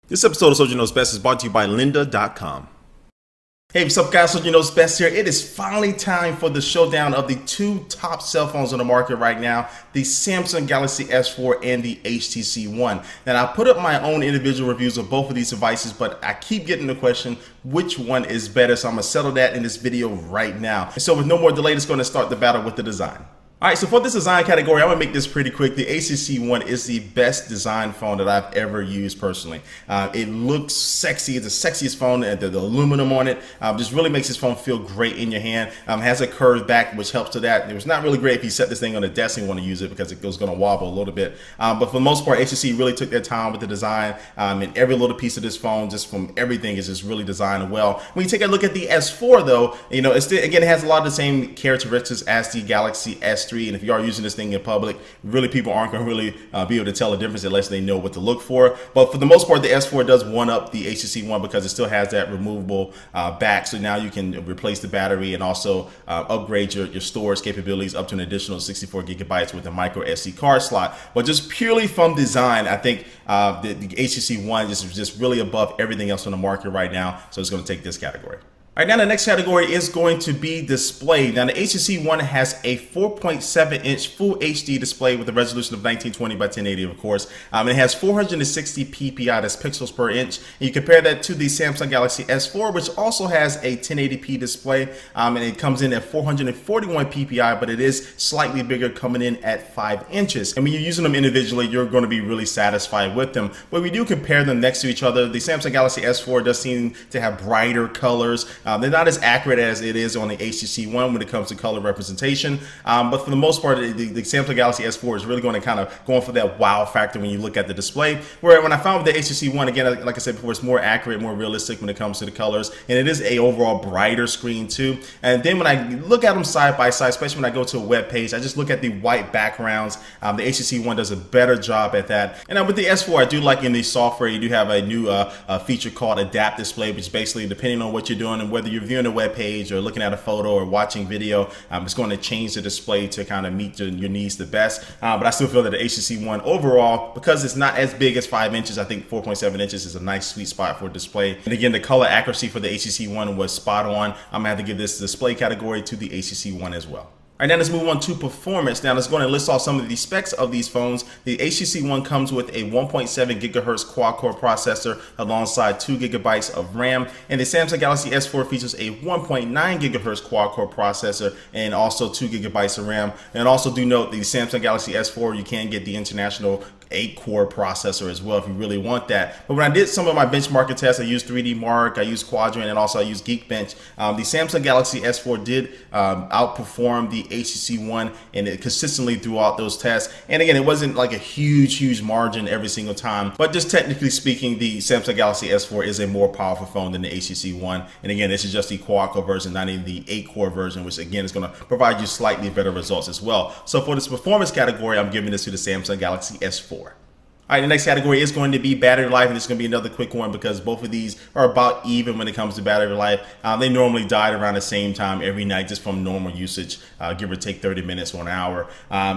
This episode of Soldier Knows Best is brought to you by lynda.com. Hey, what's up guys, Soldier Knows Best here. It is finally time for the showdown of the two top cell phones on the market right now, the Samsung Galaxy S4 and the HTC One. Now, I put up my own individual reviews of both of these devices, but I keep getting the question, which one is better? So I'm gonna settle that in this video right now. And so with no more delay, it's gonna start the battle with the design. All right, so for this design category, I'm gonna make this pretty quick. The HTC One is the best design phone that I've ever used personally. It looks sexy. It's the sexiest phone. The aluminum on it just really makes this phone feel great in your hand. Has a curved back, which helps to that. It was not really great if you set this thing on the desk and want to use it because it was gonna wobble a little bit. But for the most part, HTC really took their time with the design, and every little piece of this phone, just from everything, is just really designed well. When you take a look at the S4 though, you know, it's still, again, it has a lot of the same characteristics as the Galaxy S3. And if you are using this thing in public, really people aren't going to really be able to tell the difference unless they know what to look for. But for the most part, the S4 does one up the HTC One because it still has that removable back. So now you can replace the battery and also upgrade your storage capabilities up to an additional 64 gigabytes with a micro SD card slot. But just purely from design, I think the HTC One is just really above everything else on the market right now. So it's going to take this category. All right, now the next category is going to be display. Now the HTC One has a 4.7-inch full HD display with a resolution of 1920 by 1080, of course. And it has 460 ppi, that's pixels per inch. And you compare that to the Samsung Galaxy S4, which also has a 1080p display, and it comes in at 441 ppi, but it is slightly bigger, coming in at 5 inches. And when you're using them individually, you're going to be really satisfied with them. But we do compare them next to each other. The Samsung Galaxy S4 does seem to have brighter colors. They're not as accurate as it is on the HTC One when it comes to color representation, but for the most part, the Samsung Galaxy S4 is really going to kind of go for that wow factor when you look at the display. Where when I found with the HTC One, again, like I said before, it's more accurate, more realistic when it comes to the colors, and it is a overall brighter screen too. And then when I look at them side by side, especially when I go to a web page, I just look at the white backgrounds. The HTC One does a better job at that. And with the S4, I do like in the software, you do have a new feature called Adapt Display, which basically, depending on what you're doing and whether you're viewing a web page or looking at a photo or watching video, it's going to change the display to kind of meet your needs the best. But I still feel that the HTC One overall, because it's not as big as 5 inches, I think 4.7 inches is a nice sweet spot for display. And again, the color accuracy for the HTC One was spot on. I'm gonna have to give this display category to the HTC One as well. All right, now let's move on to performance. Now let's go and list off some of the specs of these phones. The HTC One comes with a 1.7 gigahertz quad-core processor alongside 2 gigabytes of RAM, and the Samsung Galaxy S4 features a 1.9 gigahertz quad-core processor and also 2 gigabytes of RAM. And also do note the Samsung Galaxy S4, you can get the international 8-core processor as well if you really want that. But when I did some of my benchmarking tests, I used 3D Mark, I used Quadrant, and also I used Geekbench. The Samsung Galaxy S4 did outperform the HTC One, and it consistently throughout those tests. And again, it wasn't like a huge margin every single time, but just technically speaking, the Samsung Galaxy S4 is a more powerful phone than the HTC One. And again, this is just the quad-core version, not even the 8-core version, which again is going to provide you slightly better results as well. So for this performance category, I'm giving this to the Samsung Galaxy S4. All right, the next category is going to be battery life, and it's going to be another quick one because both of these are about even when it comes to battery life. They normally die around the same time every night just from normal usage, give or take 30 minutes or an hour.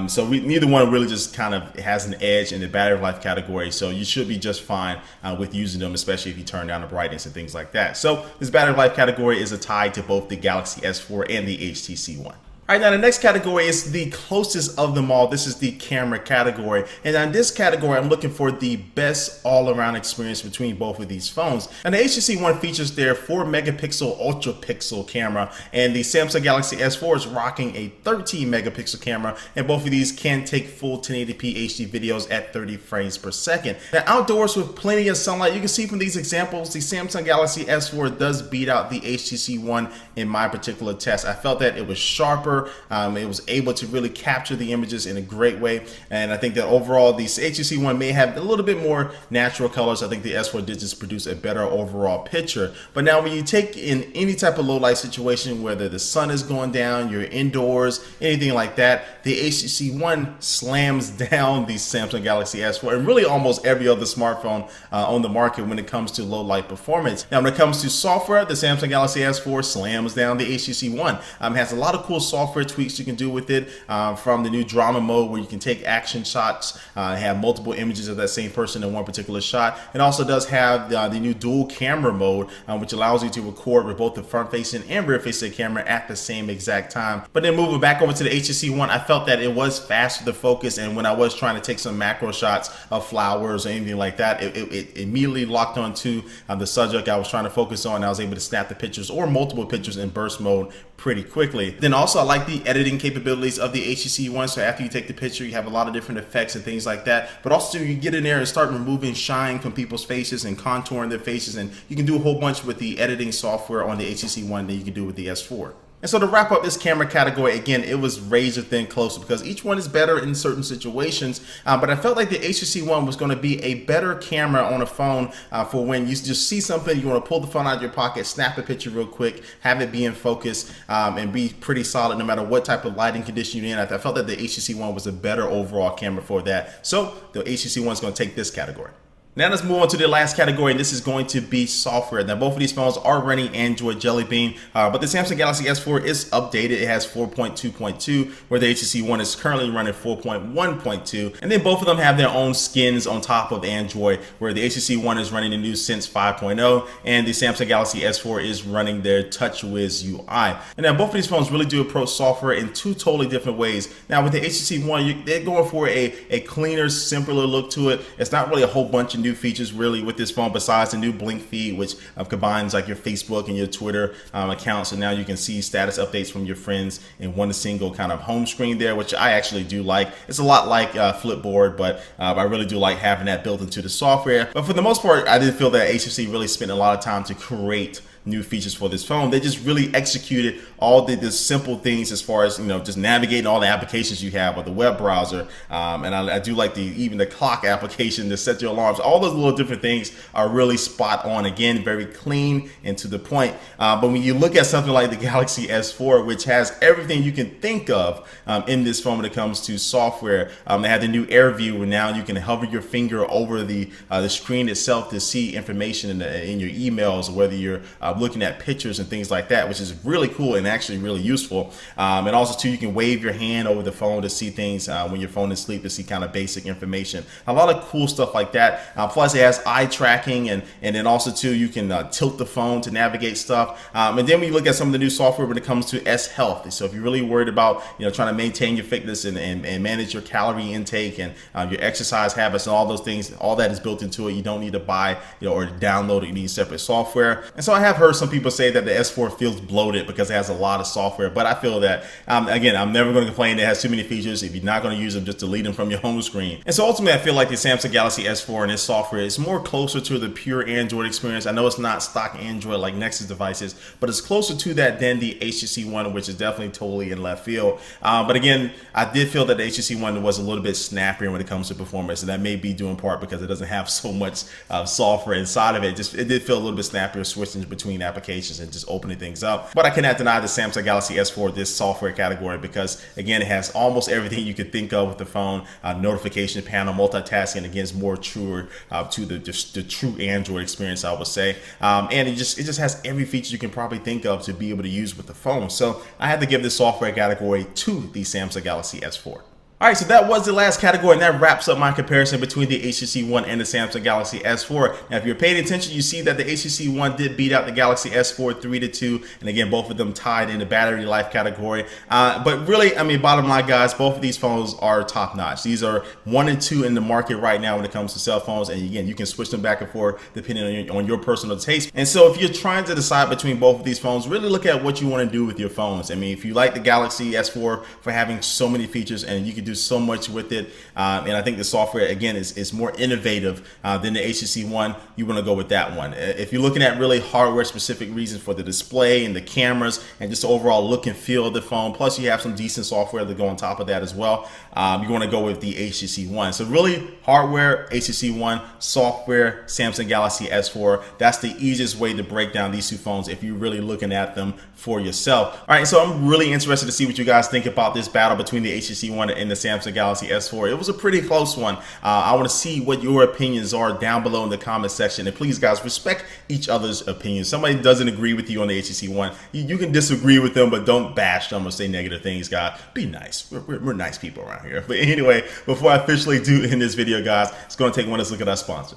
So neither one really just kind of has an edge in the battery life category, so you should be just fine with using them, especially if you turn down the brightness and things like that. So this battery life category is a tie to both the Galaxy S4 and the HTC One. All right, now the next category is the closest of them all. This is the camera category. And in this category, I'm looking for the best all-around experience between both of these phones. And the HTC One features their 4 megapixel ultra pixel camera, and the Samsung Galaxy S4 is rocking a 13 megapixel camera, and both of these can take full 1080p HD videos at 30 frames per second. Now outdoors with plenty of sunlight, you can see from these examples, the Samsung Galaxy S4 does beat out the HTC One in my particular test. I felt that it was sharper. It was able to really capture the images in a great way, and I think that overall the HTC One may have a little bit more natural colors. I think the S4 did just produce a better overall picture. But now when you take in any type of low light situation, whether the sun is going down, you're indoors, anything like that, the HTC One slams down the Samsung Galaxy S4 and really almost every other smartphone on the market when it comes to low light performance. Now when it comes to software, the Samsung Galaxy S4 slams down the HTC One. It has a lot of cool software software tweaks you can do with it, from the new drama mode where you can take action shots, have multiple images of that same person in one particular shot. It also does have the new dual camera mode, which allows you to record with both the front facing and rear facing camera at the same exact time. But then moving back over to the HTC One, I felt that it was faster to focus, and when I was trying to take some macro shots of flowers or anything like that, it immediately locked onto the subject I was trying to focus on. I was able to snap the pictures or multiple pictures in burst mode pretty quickly. Then also I like the editing capabilities of the HTC One. So after you take the picture, you have a lot of different effects and things like that, but also you get in there and start removing shine from people's faces and contouring their faces, and you can do a whole bunch with the editing software on the HTC One that you can do with the S4. And so to wrap up this camera category, again, it was razor thin close because each one is better in certain situations. But I felt like the HTC One was going to be a better camera on a phone for when you just see something, you want to pull the phone out of your pocket, snap a picture real quick, have it be in focus, and be pretty solid no matter what type of lighting condition you're in. I felt that the HTC One was a better overall camera for that. So the HTC One is going to take this category. Now let's move on to the last category, and this is going to be software. Now both of these phones are running Android Jelly Bean, but the Samsung Galaxy S4 is updated. It has 4.2.2, where the HTC One is currently running 4.1.2, and then both of them have their own skins on top of Android, where the HTC One is running the new Sense 5.0, and the Samsung Galaxy S4 is running their TouchWiz UI. And now both of these phones really do approach software in two totally different ways. Now with the HTC One, they're going for a cleaner, simpler look to it. It's not really a whole bunch of new features really with this phone besides the new blink feed, which combines like your Facebook and your Twitter accounts, and now you can see status updates from your friends in one single kind of home screen there, which I actually do like. It's a lot like Flipboard, but I really do like having that built into the software. But for the most part, I did feel that HTC really spent a lot of time to create new features for this phone. They just really executed all the simple things as far as, you know, just navigating all the applications you have with the web browser. And I do like even the clock application to set your alarms. All those little different things are really spot on. Again, very clean and to the point. But when you look at something like the Galaxy S4, which has everything you can think of in this phone when it comes to software, they have the new Air View, where now you can hover your finger over the screen itself to see information in your emails, or whether you're looking at pictures and things like that, which is really cool and actually really useful. And also too, you can wave your hand over the phone to see things when your phone is asleep, to see kind of basic information. A lot of cool stuff like that. Plus it has eye tracking, and then also too, you can tilt the phone to navigate stuff. And then we look at some of the new software when it comes to S Health. So if you're really worried about, you know, trying to maintain your fitness and manage your calorie intake and your exercise habits and all those things, all that is built into it. You don't need to buy, you know, or download it. You need separate software. And so I have heard some people say that the S4 feels bloated because it has a lot of software, but I feel that, again, I'm never going to complain that it has too many features. If you're not going to use them, just delete them from your home screen. And so ultimately, I feel like the Samsung Galaxy S4 and its software is more closer to the pure Android experience. I know it's not stock Android like Nexus devices, but it's closer to that than the HTC One, which is definitely totally in left field. But again, I did feel that the HTC One was a little bit snappier when it comes to performance, and that may be due in part because it doesn't have so much software inside of it. It did feel a little bit snappier switching between applications and just opening things up. But I cannot deny the Samsung Galaxy S4 this software category because, again, it has almost everything you could think of with the phone. Notification panel, multitasking, again, is more truer to the true Android experience, I would say. And it just has every feature you can probably think of to be able to use with the phone. So I had to give this software category to the Samsung Galaxy S4. All right, so that was the last category, and that wraps up my comparison between the HTC One and the Samsung Galaxy S4. Now, if you're paying attention, you see that the HTC One did beat out the Galaxy S4 3-2, and again, both of them tied in the battery life category. But really, I mean, bottom line, guys, both of these phones are top notch. These are 1 and 2 in the market right now when it comes to cell phones, and again, you can switch them back and forth depending on your personal taste. And so if you're trying to decide between both of these phones, really look at what you want to do with your phones. I mean, if you like the Galaxy S4 for having so many features and you can do so much with it, and I think the software again is more innovative than the HTC One, you want to go with that one. If you're looking at really hardware specific reasons for the display and the cameras and just the overall look and feel of the phone, plus you have some decent software to go on top of that as well, you want to go with the HTC One. So really, hardware HTC One, software Samsung Galaxy S4. That's the easiest way to break down these two phones if you're really looking at them for yourself. All right, so I'm really interested to see what you guys think about this battle between the HTC One and the Samsung Galaxy S4. It was a pretty close one. I want to see what your opinions are down below in the comment section. And please, guys, respect each other's opinions. Somebody doesn't agree with you on the HTC One, you can disagree with them, but don't bash them or say negative things, guys. Be nice. We're nice people around here. But anyway, before I officially do end this video, guys, it's going to take one last look at our sponsor.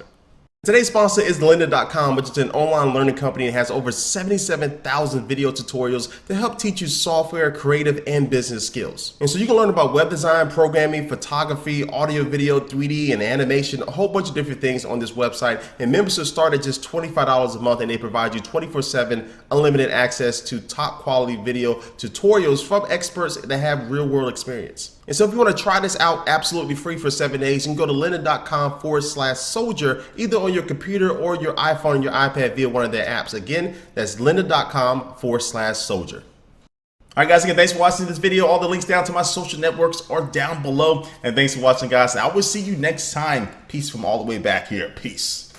Today's sponsor is lynda.com, which is an online learning company and has over 77,000 video tutorials to help teach you software, creative, and business skills. And so you can learn about web design, programming, photography, audio, video, 3D, and animation, a whole bunch of different things on this website. And memberships start at just $25 a month, and they provide you 24/7 unlimited access to top quality video tutorials from experts that have real world experience. And so if you want to try this out absolutely free for 7 days, you can go to lynda.com/soldier, either on your computer or your iPhone and your iPad via one of their apps. Again, that's lynda.com/soldier. All right, guys, again, thanks for watching this video. All the links down to my social networks are down below. And thanks for watching, guys. I will see you next time. Peace from all the way back here. Peace.